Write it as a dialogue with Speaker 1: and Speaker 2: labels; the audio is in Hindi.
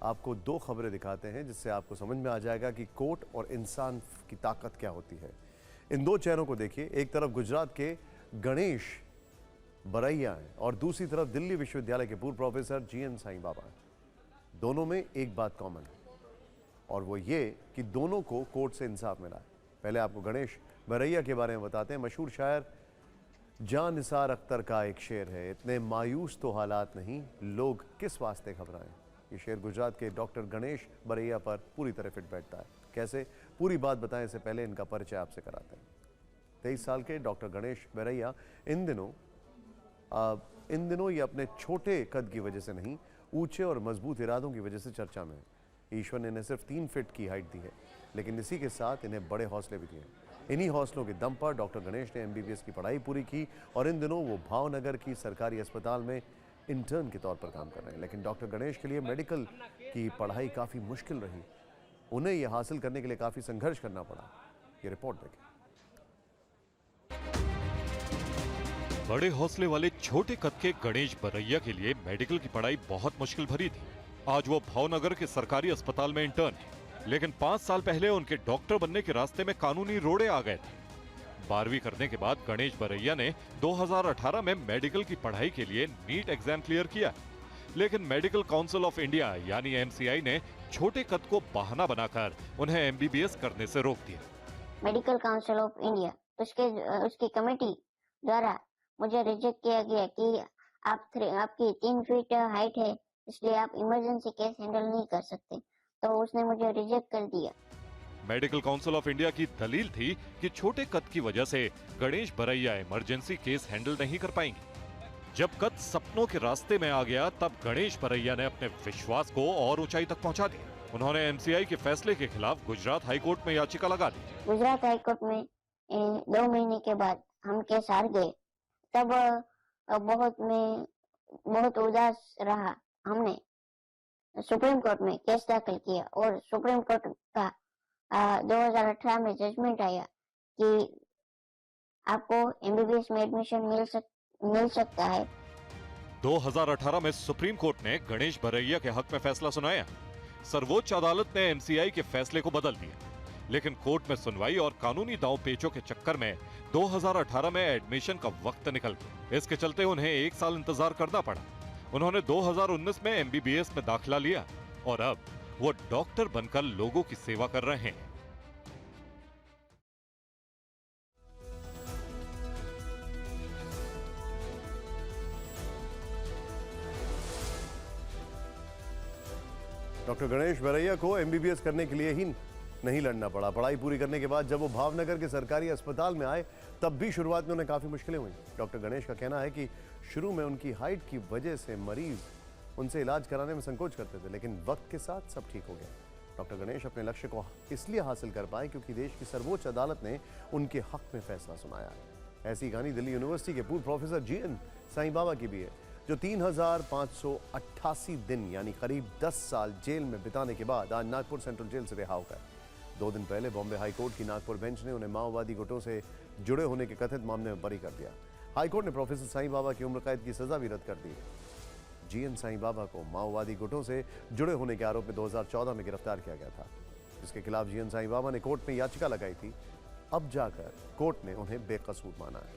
Speaker 1: आपको दो खबरें दिखाते हैं जिससे आपको समझ में आ जाएगा कि कोर्ट और इंसान की ताकत क्या होती है। इन दो चेहरों को देखिए, एक तरफ गुजरात के गणेश बरैया हैं और दूसरी तरफ दिल्ली विश्वविद्यालय के पूर्व प्रोफेसर जीएन साईं बाबा हैं। दोनों में एक बात कॉमन है और वो ये कि दोनों को कोर्ट से इंसाफ मिला है। पहले आपको गणेश बरैया के बारे में बताते हैं। मशहूर शायर जान निसार अख्तर का एक शेर है, इतने मायूस तो हालात नहीं, लोग किस वास्ते घबराएं। ये शेर गुजरात के डॉक्टर गणेश बरैया पर पूरी तरह फिट बैठता है। कैसे, पूरी बात बताएं से पहले इनका परिचय आपसे कराते हैं। 23 साल के डॉक्टर गणेश बरैया इन दिनों ये अपने छोटे कद की वजह से नहीं, ऊंचे और मजबूत इरादों की वजह से चर्चा में है। ईश्वर ने इन्हें सिर्फ 3 फीट की हाइट दी है, लेकिन इसी के साथ इन्हें बड़े हौसले भी दिए हैं। इन्हीं हौसलों के दम पर डॉक्टर गणेश ने एमबीबीएस की पढ़ाई पूरी की और इन दिनों वो भावनगर की सरकारी अस्पताल में इंटर्न के तौर पर काम कर रहे हैं। लेकिन डॉक्टर गणेश के लिए मेडिकल की पढ़ाई काफ़ी मुश्किल रही। उन्हें यह हासिल करने के लिए काफ़ी संघर्ष करना पड़ा। ये रिपोर्ट देखें।
Speaker 2: बड़े हौसले वाले छोटे कद के गणेश बरैया के लिए मेडिकल की पढ़ाई बहुत मुश्किल भरी थी। आज वो भावनगर के सरकारी अस्पताल में इंटर्न है, लेकिन 5 साल पहले उनके डॉक्टर बनने के रास्ते में कानूनी रोड़े आ गए थे। 12वीं करने के बाद गणेश बरैया ने 2018 में मेडिकल की पढ़ाई के लिए नीट एग्जाम क्लियर किया, लेकिन मेडिकल काउंसिल ऑफ इंडिया यानी एमसीआई ने छोटे कद को बहाना बनाकर उन्हें एमबीबीएस करने से रोक दिया।
Speaker 3: मेडिकल काउंसिल ऑफ इंडिया उसकी कमेटी द्वारा मुझे रिजेक्ट किया गया कि आपकी 3 फीट हाइट है, इसलिए आप इमरजेंसी केस हैंडल नहीं कर सकते, तो उसने मुझे रिजेक्ट कर दिया।
Speaker 2: मेडिकल काउंसिल ऑफ इंडिया की दलील थी कि छोटे कद की वजह से Ganesh Baraiya emergency case handle नहीं कर पाएंगे। जब कद सपनों के रास्ते में आ गया, तब गणेश बरैया ने अपने विश्वास को और ऊंचाई तक पहुंचा दिया। उन्होंने एमसीआई के फैसले के खिलाफ गुजरात हाईकोर्ट में याचिका लगा दी।
Speaker 3: गुजरात हाईकोर्ट में 2 महीने के बाद हम केस हार गए। तब बहुत उदास रहा। हमने सुप्रीम कोर्ट में केस दाखिल किया और सुप्रीम कोर्ट का 2018 में जजमेंट आया कि आपको एमबीबीएस में एडमिशन मिल सकता है।
Speaker 2: 2018 में सुप्रीम कोर्ट ने गणेश बरैया के हक में फैसला सुनाया। सर्वोच्च अदालत ने एमसीआई के फैसले को बदल दिया, लेकिन कोर्ट में सुनवाई और कानूनी दांव पेचों के चक्कर में 2018 में एडमिशन का वक्त निकल गया। इसके चलते उन्हें 1 साल इंतजार करना पड़ा। उन्होंने 2019 में एमबीबीएस में दाखिला लिया और अब वो डॉक्टर बनकर लोगों की सेवा कर रहे हैं।
Speaker 1: डॉक्टर गणेश बरैया को एमबीबीएस करने के लिए ही नहीं लड़ना पड़ा। पढ़ाई पूरी करने के बाद जब वो भावनगर के सरकारी अस्पताल में आए, तब भी शुरुआत में उन्हें काफ़ी मुश्किलें हुई। डॉक्टर गणेश का कहना है कि शुरू में उनकी हाइट की वजह से मरीज उनसे इलाज कराने में संकोच करते थे, लेकिन वक्त के साथ सब ठीक हो गया। डॉक्टर गणेश अपने लक्ष्य को इसलिए हासिल कर पाए क्योंकि देश की सर्वोच्च अदालत ने उनके हक में फैसला सुनाया है। ऐसी कहानी दिल्ली यूनिवर्सिटी के पूर्व प्रोफेसर जीएन साईं बाबा की भी है, जो 3588 दिन यानी करीब 10 साल जेल में बिताने के बाद आज नागपुर सेंट्रल जेल से रिहा हो गए। 2 दिन पहले बॉम्बे हाईकोर्ट की नागपुर बेंच ने उन्हें माओवादी गुटों से जुड़े होने के कथित मामले में बरी कर दिया। हाईकोर्ट ने प्रोफेसर साईं बाबा की उम्र कैद की सजा भी रद्द कर दी है। जीएन साईं बाबा को माओवादी गुटों से जुड़े होने के आरोप में 2014 में गिरफ्तार किया गया था, जिसके खिलाफ जीएन साईं बाबा ने कोर्ट में याचिका लगाई थी। अब जाकर कोर्ट ने उन्हें बेकसूर माना है।